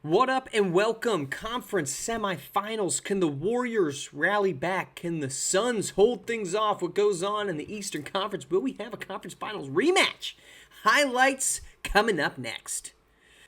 What up and welcome, conference semifinals. Can the Warriors rally back? Can the Suns hold things off? What goes on in the Eastern Conference? Will we have a conference finals rematch? Highlights coming up next.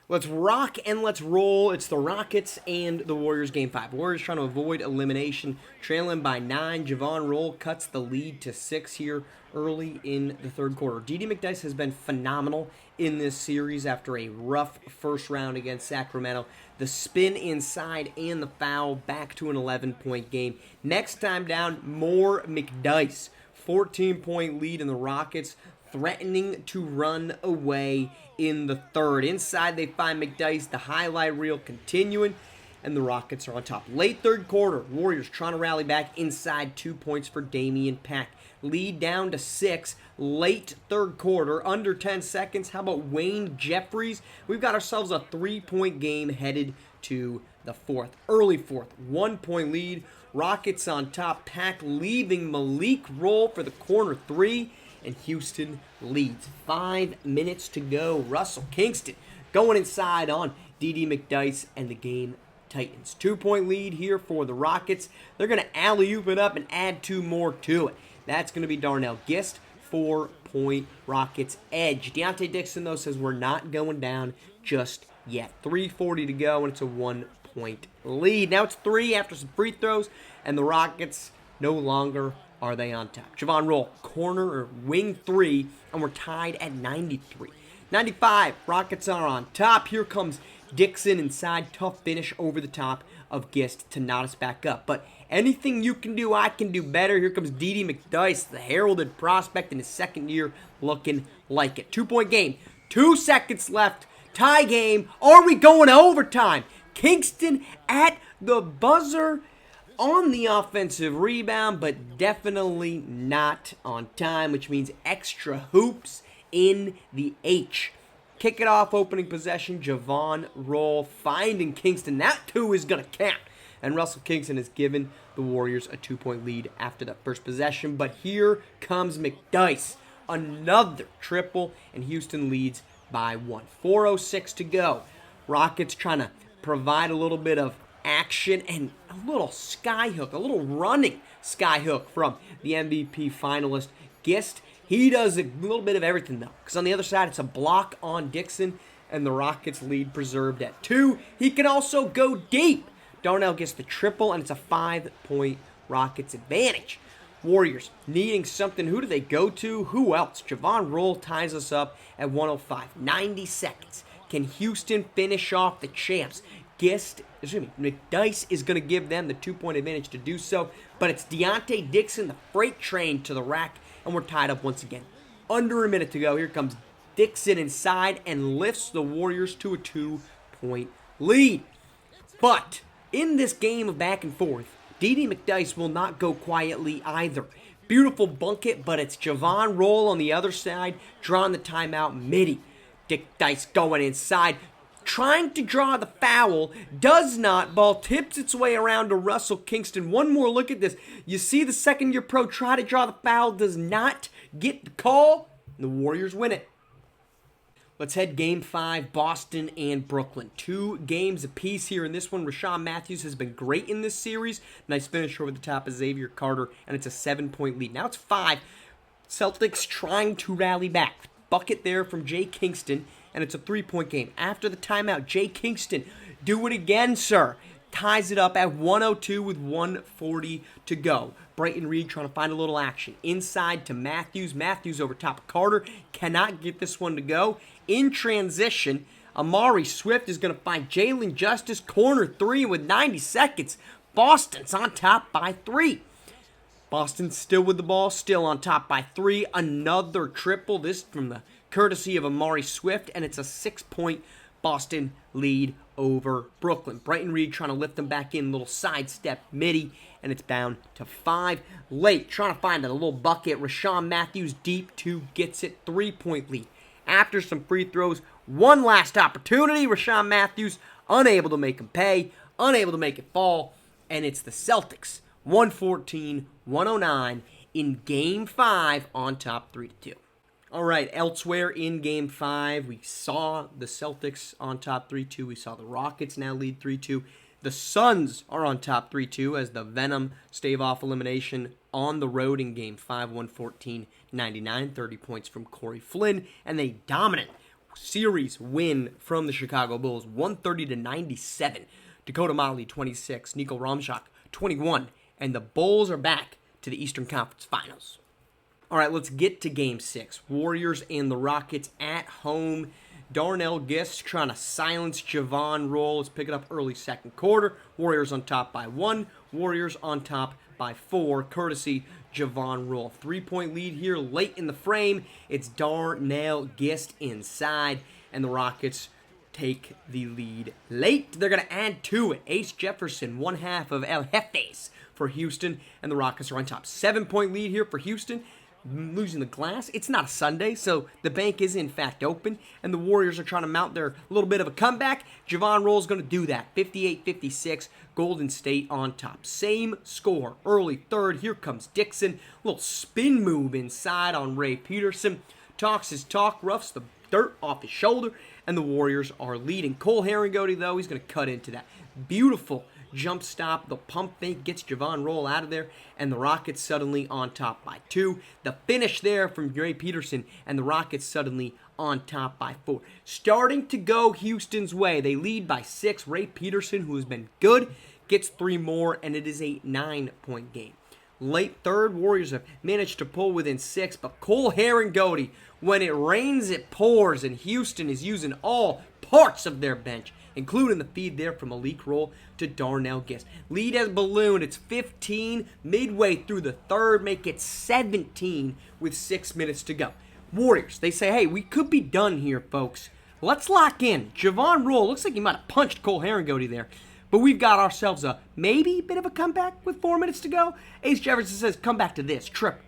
Let's rock and let's roll. It's the Rockets and the Warriors game 5. Warriors trying to avoid elimination, trailing by 9. Javon Roll cuts the lead to 6 here early in the third quarter. D.D. McDyess has been phenomenal in this series after a rough first round against Sacramento. The spin inside and the foul, back to an 11-point game. Next time down, more McDyess. 14-point lead in the Rockets, threatening to run away in the third. Inside, they find McDyess, the highlight reel continuing, and the Rockets are on top. Late third quarter, Warriors trying to rally back inside, 2 points for Damian Pack. Lead down to 6. Late third quarter, under 10 seconds. How about Wayne Jeffries? We've got ourselves a 3-point game headed to the fourth. Early fourth, 1-point lead. Rockets on top. Pack leaving Malik Roll for the corner 3. And Houston leads. 5 minutes to go. Russell Kingston going inside on D.D. McDyess, and the game tightens. 2-point lead here for the Rockets. They're going to alley-oop it up and add 2 more to it. That's going to be Darnell Gist. 4-point Rockets edge. Deontay Dixon, though, says we're not going down just yet. 3:40 to go, and it's a 1-point lead. Now it's 3 after some free throws, and the Rockets no longer are they on top. Javon Roll, corner or wing 3, and we're tied at 93. 95, Rockets are on top. Here comes Dixon inside. Tough finish over the top of Gist to knot us back up. But anything you can do, I can do better. Here comes D.D. McDyess, the heralded prospect in his second year, looking like it. 2-point game, 2 seconds left. Tie game. Are we going to overtime? Kingston at the buzzer on the offensive rebound, but definitely not on time, which means extra hoops in the H. Kick it off, opening possession, Javon Roll finding Kingston. That 2 is going to count. And Russell Kingston has given the Warriors a 2-point lead after that first possession. But here comes McDyess. Another triple, and Houston leads by 1. 4:06 to go. Rockets trying to provide a little bit of action and a little skyhook, a little running skyhook from the MVP finalist Gist. He does a little bit of everything, though, because on the other side, it's a block on Dixon, and the Rockets lead preserved at 2. He can also go deep. Darnell gets the triple, and it's a 5-point Rockets advantage. Warriors needing something. Who do they go to? Who else? Javon Roll ties us up at 105. 90 seconds. Can Houston finish off the champs? McDyess is going to give them the 2-point advantage to do so, but it's Deontay Dixon, the freight train, to the rack, and we're tied up once again. Under a minute to go. Here comes Dixon inside and lifts the Warriors to a 2-point lead. But in this game of back and forth, D.D. McDyess will not go quietly either. Beautiful bucket, but it's Javon Roll on the other side, drawing the timeout. McDyess going inside, trying to draw the foul, does not. Ball tips its way around to Russell Kingston. One more look at this. You see the second-year pro try to draw the foul, does not get the call, and the Warriors win it. Let's head game 5, Boston and Brooklyn. 2 games apiece here in this one. Rashawn Matthews has been great in this series. Nice finish over the top of Xavier Carter, and it's a 7-point lead. Now it's 5. Celtics trying to rally back. Bucket there from Jay Kingston, and it's a 3-point game. After the timeout, Jay Kingston, do it again, sir. Ties it up at 102 with 1:40 to go. Brighton Reed trying to find a little action. Inside to Matthews. Matthews over top of Carter. Cannot get this one to go. In transition, Amari Swift is going to find Jalen Justice. Corner 3 with 90 seconds. Boston's on top by 3. Boston still with the ball. Still on top by 3. Another triple. This from the courtesy of Amari Swift. And it's a 6-point Boston lead over Brooklyn. Brighton Reed trying to lift them back in. Little sidestep midi. And it's down to 5. Late trying to find a little bucket. Rashawn Matthews deep 2 gets it. 3-point lead. After some free throws, one last opportunity. Rashawn Matthews unable to make him pay. Unable to make it fall. And it's the Celtics. 114-109 in Game 5 on top 3-2. All right, elsewhere in Game 5, we saw the Celtics on top 3-2. We saw the Rockets now lead 3-2. The Suns are on top 3-2 as the Venom stave off elimination on the road in Game 5, 114-99, 30 points from Corey Flynn, and a dominant series win from the Chicago Bulls, 130-97. Dakota Motley, 26, Niko Romchak, 21, and the Bulls are back to the Eastern Conference Finals. All right, let's get to Game 6. Warriors and the Rockets at home. Darnell Gist trying to silence Javon Roll. Let's pick it up early second quarter. Warriors on top by 1. Warriors on top by 4, courtesy Javon Roll. 3-point lead here late in the frame. It's Darnell Gist inside, and the Rockets take the lead late. They're going to add to it. Ace Jefferson, one half of El Jefes for Houston, and the Rockets are on top. 7-point lead here for Houston. Losing the glass. It's not a Sunday, so the bank is in fact open, and the Warriors are trying to mount their little bit of a comeback. Javon Roll's going to do that. 58-56, Golden State on top. Same score, early third. Here comes Dixon. Little spin move inside on Ray Peterson. Talks his talk, roughs the dirt off his shoulder, and the Warriors are leading. Cole Herringody, though, he's going to cut into that. Beautiful jump stop, the pump fake gets Javon Roll out of there, and the Rockets suddenly on top by 2. The finish there from Ray Peterson, and the Rockets suddenly on top by 4. Starting to go Houston's way. They lead by 6. Ray Peterson, who has been good, gets 3 more, and it is a 9-point game. Late third, Warriors have managed to pull within 6, but Cole Herringody, when it rains, it pours, and Houston is using all parts of their bench, including the feed there from Malik Roll to Darnell Gist. Lead has ballooned. It's 15 midway through the third. Make it 17 with 6 minutes to go. Warriors, they say, hey, we could be done here, folks. Let's lock in. Javon Roll, looks like he might have punched Cole Herringody there. But we've got ourselves a maybe bit of a comeback with 4 minutes to go. Ace Jefferson says, come back to this. Triple.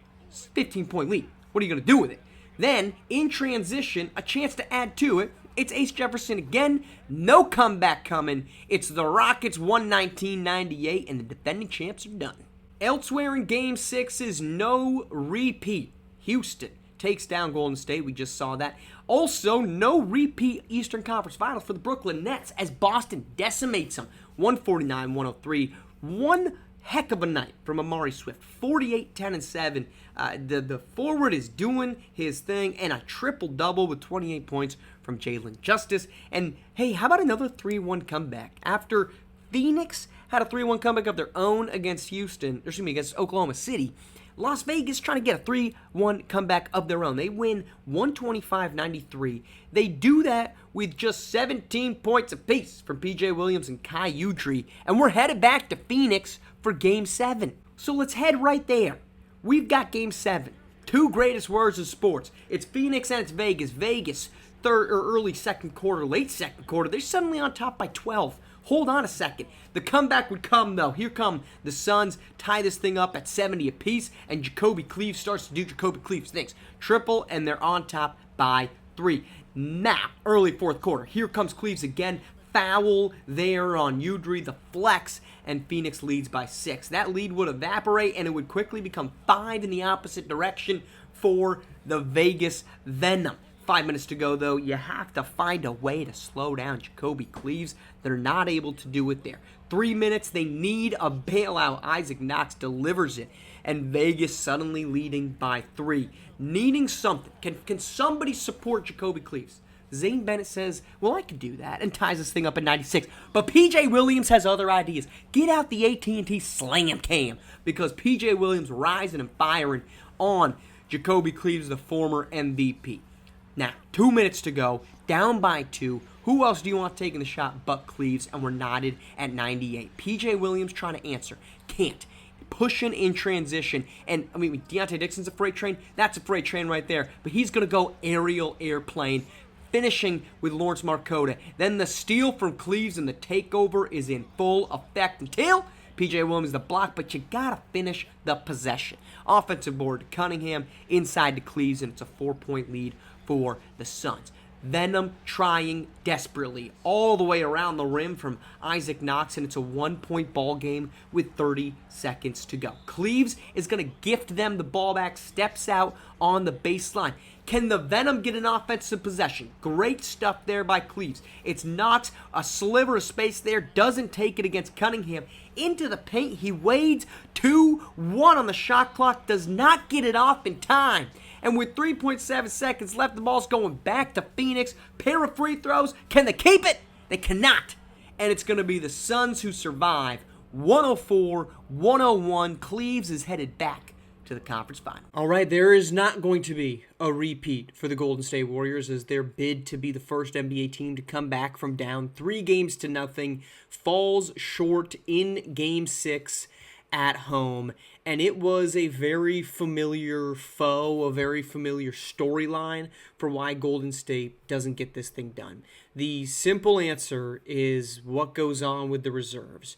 15-point lead. What are you going to do with it? Then, in transition, a chance to add to it. It's Ace Jefferson again. No comeback coming. It's the Rockets 119-98, and the defending champs are done. Elsewhere in Game 6 is no repeat. Houston takes down Golden State. We just saw that. Also, no repeat Eastern Conference Finals for the Brooklyn Nets as Boston decimates them. 149-103. One heck of a night from Amari Swift. 48, 10, and 7. The forward is doing his thing, and a triple-double with 28 points from Jalen Justice. And, hey, how about another 3-1 comeback? After Phoenix had a 3-1 comeback of their own against against Oklahoma City, Las Vegas trying to get a 3-1 comeback of their own. They win 125-93. They do that with just 17 points apiece from P.J. Williams and Kai Udry, and we're headed back to Phoenix for Game 7. So let's head right there. We've got Game 7. 2 greatest words in sports. It's Phoenix and it's Vegas. Vegas, third or early second quarter, late second quarter, they're suddenly on top by 12. Hold on a second. The comeback would come, though. Here come the Suns, tie this thing up at 70 apiece, and Jacoby Cleaves starts to do Jacoby Cleaves things. Triple, and they're on top by 3. Now, early fourth quarter, here comes Cleaves again. Foul there on Udry, the flex, and Phoenix leads by 6. That lead would evaporate, and it would quickly become 5 in the opposite direction for the Vegas Venom. 5 minutes to go, though. You have to find a way to slow down Jacoby Cleaves. They're not able to do it there. 3 minutes, they need a bailout. Isaac Knox delivers it, and Vegas suddenly leading by 3. Needing something. Can somebody support Jacoby Cleaves? Zane Bennett says, well, I could do that, and ties this thing up at 96. But P.J. Williams has other ideas. Get out the AT&T Slam Cam, because P.J. Williams rising and firing on Jacoby Cleaves, the former MVP. Now, 2 minutes to go, down by 2. Who else do you want taking the shot but Cleaves? And we're knotted at 98. P.J. Williams trying to answer. Can't. Pushing in transition. And, Deontay Dixon's a freight train. That's a freight train right there. But he's going to go aerial airplane, finishing with Lawrence Marcoda. Then the steal from Cleaves and the takeover is in full effect until P.J. Williams the block, but you got to finish the possession. Offensive board to Cunningham, inside to Cleaves, and it's a 4-point lead for the Suns. Venom trying desperately all the way around the rim from Isaac Knox, and it's a 1-point ball game with 30 seconds to go. Cleaves is going to gift them the ball back, steps out on the baseline. Can the Venom get an offensive possession? Great stuff there by Cleaves. It's Knox, a sliver of space there, doesn't take it against Cunningham. Into the paint, he wades 2-1 on the shot clock, does not get it off in time. And with 3.7 seconds left, the ball's going back to Phoenix. Pair of free throws. Can they keep it? They cannot. And it's going to be the Suns who survive. 104-101. Cleaves is headed back to the conference final. All right, there is not going to be a repeat for the Golden State Warriors as their bid to be the first NBA team to come back from down 3-0 falls short in Game 6 at home. And it was a very familiar foe, a very familiar storyline for why Golden State doesn't get this thing done. The simple answer is what goes on with the reserves.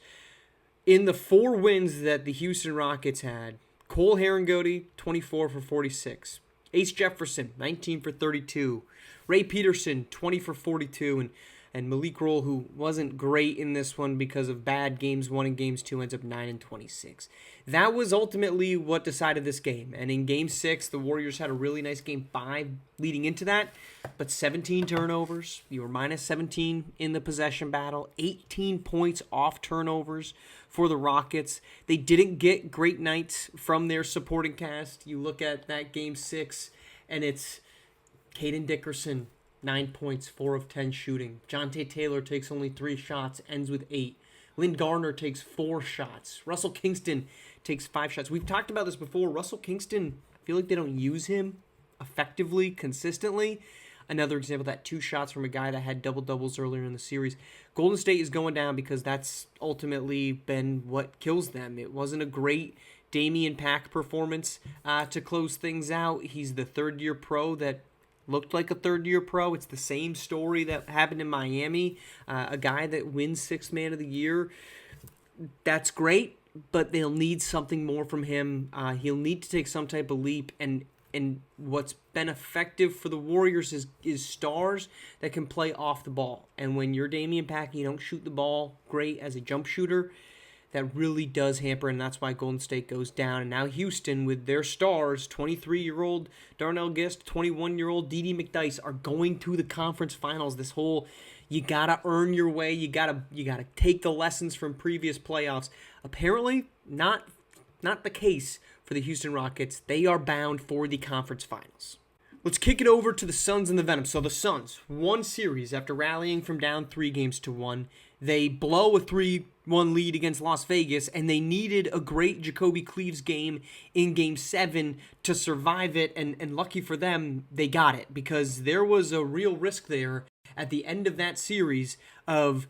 In the 4 wins that the Houston Rockets had, Cole Herringody, 24 for 46. Ace Jefferson, 19 for 32. Ray Peterson, 20 for 42. And Malik Roll, who wasn't great in this one because of bad games 1 and games 2, ends up 9 and 26. That was ultimately what decided this game. And in Game 6, the Warriors had a really nice Game 5 leading into that, but 17 turnovers. You were minus 17 in the possession battle, 18 points off turnovers for the Rockets. They didn't get great nights from their supporting cast. You look at that Game 6, and it's Caden Dickerson, 9 points, 4 of 10 shooting. Jonte Taylor takes only 3 shots, ends with 8. Lynn Garner takes 4 shots. Russell Kingston takes 5 shots. We've talked about this before. Russell Kingston, I feel like they don't use him effectively, consistently. Another example of that, 2 shots from a guy that had double-doubles earlier in the series. Golden State is going down because that's ultimately been what kills them. It wasn't a great Damian Pack performance to close things out. He's the third-year pro that looked like a third-year pro. It's the same story that happened in Miami. A guy that wins 6th Man of the Year. That's great, but they'll need something more from him. He'll need to take some type of leap, and what's been effective for the Warriors is stars that can play off the ball. And when you're Damian Pack, you don't shoot the ball great as a jump shooter, that really does hamper, and that's why Golden State goes down. And now Houston, with their stars, 23-year-old Darnell Gist, 21-year-old Dede McDyess, are going to the conference finals. This whole, you gotta earn your way, you gotta take the lessons from previous playoffs. Apparently, not the case for the Houston Rockets. They are bound for the conference finals. Let's kick it over to the Suns and the Venom. So the Suns, one series after rallying from down 3-1. They blow a 3-1 lead against Las Vegas, and they needed a great Jacoby Cleaves game in Game 7 to survive it, and lucky for them, they got it, because there was a real risk there at the end of that series of,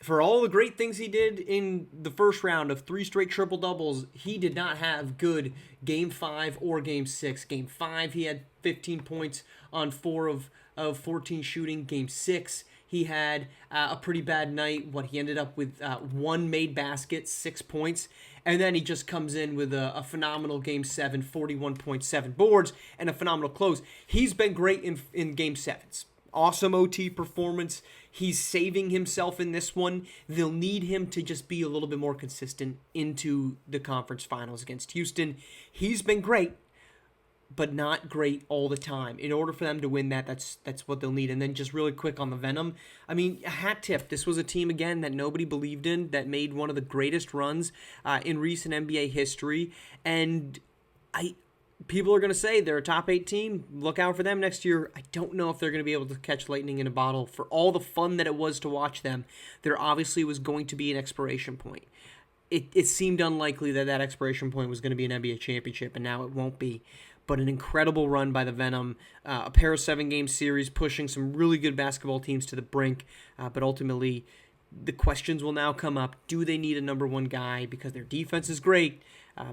for all the great things he did in the first round of 3 straight triple-doubles, he did not have good Game 5 or Game 6. Game 5, he had 15 points on 4 of 14 shooting. Game 6, he had a pretty bad night. He ended up with 1 made basket, 6 points, and then he just comes in with a phenomenal Game 7, 41.7 boards, and a phenomenal close. He's been great in Game 7s. Awesome OT performance. He's saving himself in this one. They'll need him to just be a little bit more consistent into the conference finals against Houston. He's been great, but not great all the time. In order for them to win that's what they'll need. And then just really quick on the Venom, I mean, a hat tip. This was a team, again, that nobody believed in, that made one of the greatest runs in recent NBA history. And people are going to say they're a top 8 team. Look out for them next year. I don't know if they're going to be able to catch lightning in a bottle. For all the fun that it was to watch them, there obviously was going to be an expiration point. It seemed unlikely that expiration point was going to be an NBA championship, and now it won't be. But an incredible run by the Venom, a pair of 7-game series, pushing some really good basketball teams to the brink. But ultimately, the questions will now come up. Do they need a number 1 guy? Because their defense is great,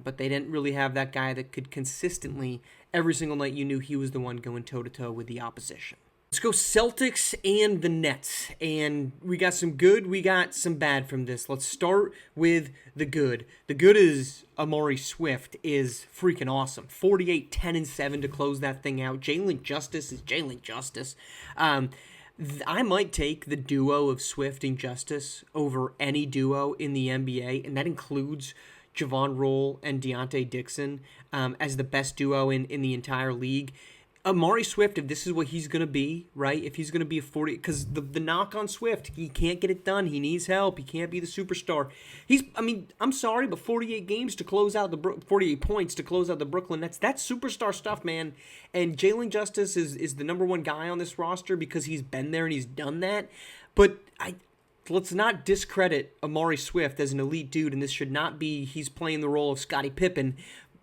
but they didn't really have that guy that could consistently, every single night you knew he was the one going toe-to-toe with the opposition. Let's go Celtics and the Nets. And we got some good, we got some bad from this. Let's start with the good. The good is Amari Swift is freaking awesome. 48, 10, and 7 to close that thing out. Jalen Justice is Jalen Justice. I might take the duo of Swift and Justice over any duo in the NBA, and that includes Javon Roll and Deontay Dixon as the best duo in the entire league. Amari Swift, if this is what he's going to be, right, if he's going to be a 40, because the knock on Swift, he can't get it done. He needs help. He can't be the superstar. I'm sorry, but 48 games to close out 48 points to close out the Brooklyn Nets, that's superstar stuff, man. And Jalen Justice is the number one guy on this roster because he's been there and he's done that. But let's not discredit Amari Swift as an elite dude, and this should not be he's playing the role of Scottie Pippen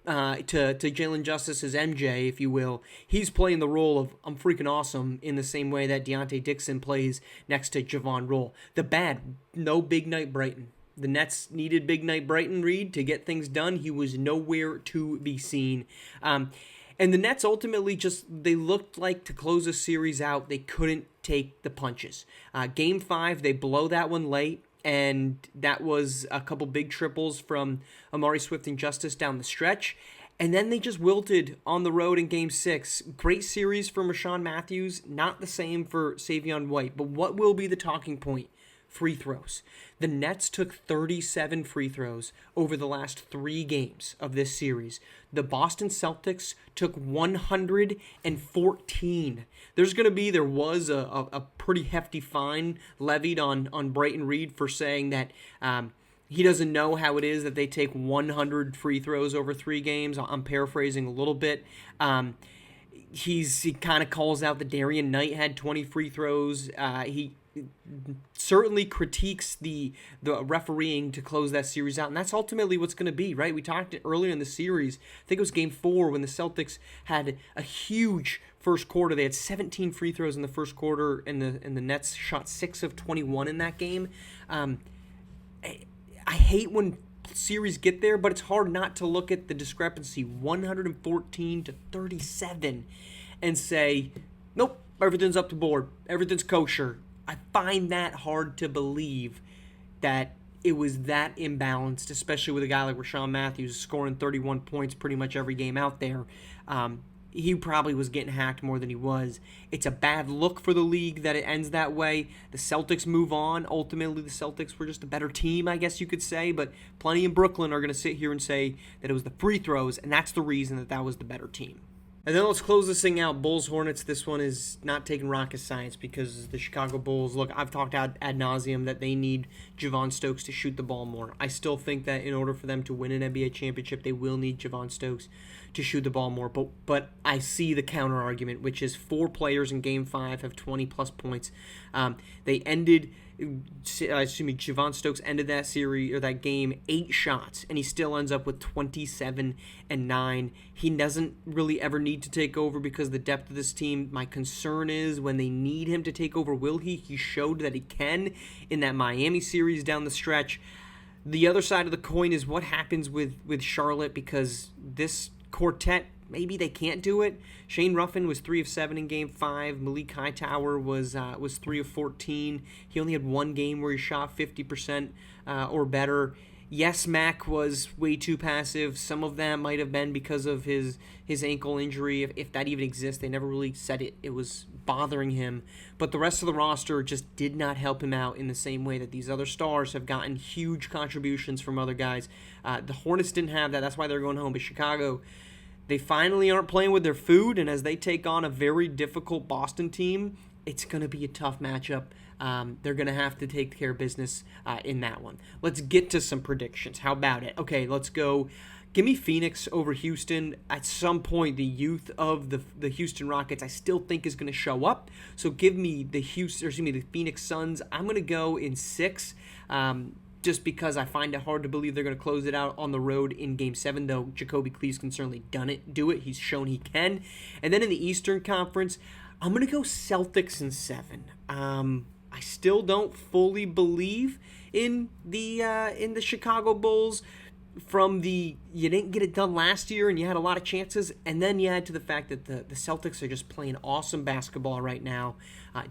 to Jalen Justice's MJ, if you will. He's playing the role of I'm freaking awesome in the same way that Deontay Dixon plays next to Javon Roll. The bad, no Big Night Brighton. The Nets needed Big Night Brighton Reed to get things done. He was nowhere to be seen. And the Nets ultimately they looked like to close a series out, they couldn't take the punches. Game 5, they blow that one late. And that was a couple big triples from Amari Swift and Justice down the stretch. And then they just wilted on the road in Game 6. Great series for Rashawn Matthews, not the same for Savion White. But what will be the talking point? Free throws. The Nets took 37 free throws over the last 3 games of this series. The Boston Celtics took 114. There was a pretty hefty fine levied on Brighton Reed for saying that he doesn't know how it is that they take 100 free throws over 3 games. I'm paraphrasing a little bit. He kind of calls out that Darian Knight had 20 free throws. He certainly critiques the refereeing to close that series out, and that's ultimately what's going to be, right? We talked earlier in the series, I think it was Game 4, when the Celtics had a huge first quarter. They had 17 free throws in the first quarter, and the Nets shot 6 of 21 in that game. I hate when series get there, but it's hard not to look at the discrepancy, 114 to 37, and say, nope, everything's up to board, everything's kosher. I find that hard to believe that it was that imbalanced, especially with a guy like Rashawn Matthews scoring 31 points pretty much every game out there. He probably was getting hacked more than he was. It's a bad look for the league that it ends that way. The Celtics move on. Ultimately, the Celtics were just a better team, I guess you could say, but plenty in Brooklyn are going to sit here and say that it was the free throws, and that's the reason that was the better team. And then let's close this thing out. Bulls-Hornets, this one is not taking rocket science because the Chicago Bulls, look, I've talked ad nauseum that they need Javon Stokes to shoot the ball more. I still think that in order for them to win an NBA championship, they will need Javon Stokes to shoot the ball more. But I see the counter argument, which is 4 players in Game 5 have 20-plus points. Javon Stokes ended that series or that game 8 shots, and he still ends up with 27 and 9. He doesn't really ever need to take over because of the depth of this team. My concern is when they need him to take over, will he? He showed that he can in that Miami series down the stretch. The other side of the coin is what happens with Charlotte, because this quartet, maybe they can't do it. Shane Ruffin was 3 of 7 in Game 5. Malik Hightower was 3 of 14. He only had one game where he shot 50% or better. Yes, Mac was way too passive. Some of that might have been because of his ankle injury, if that even exists. They never really said it was bothering him. But the rest of the roster just did not help him out in the same way that these other stars have gotten huge contributions from other guys. The Hornets didn't have that. That's why they're going home. But Chicago, they finally aren't playing with their food, and as they take on a very difficult Boston team, it's going to be a tough matchup. They're going to have to take care of business in that one. Let's get to some predictions. How about it? Okay, let's go. Give me Phoenix over Houston. At some point, the youth of the Houston Rockets, I still think is going to show up. So give me the Phoenix Suns. I'm going to go in 6. Just because I find it hard to believe they're going to close it out on the road in Game 7, though Jacoby Cleves can certainly do it. He's shown he can. And then in the Eastern Conference, I'm going to go Celtics in 7. I still don't fully believe in the Chicago Bulls. from the you didn't get it done last year and you had a lot of chances, and then you add to the fact that the Celtics are just playing awesome basketball right now.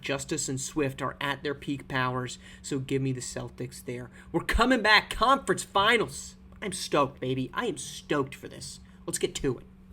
Justice and Swift are at their peak powers, so give me the Celtics there. We're coming back, conference finals. I'm stoked, baby. I am stoked for this. Let's get to it.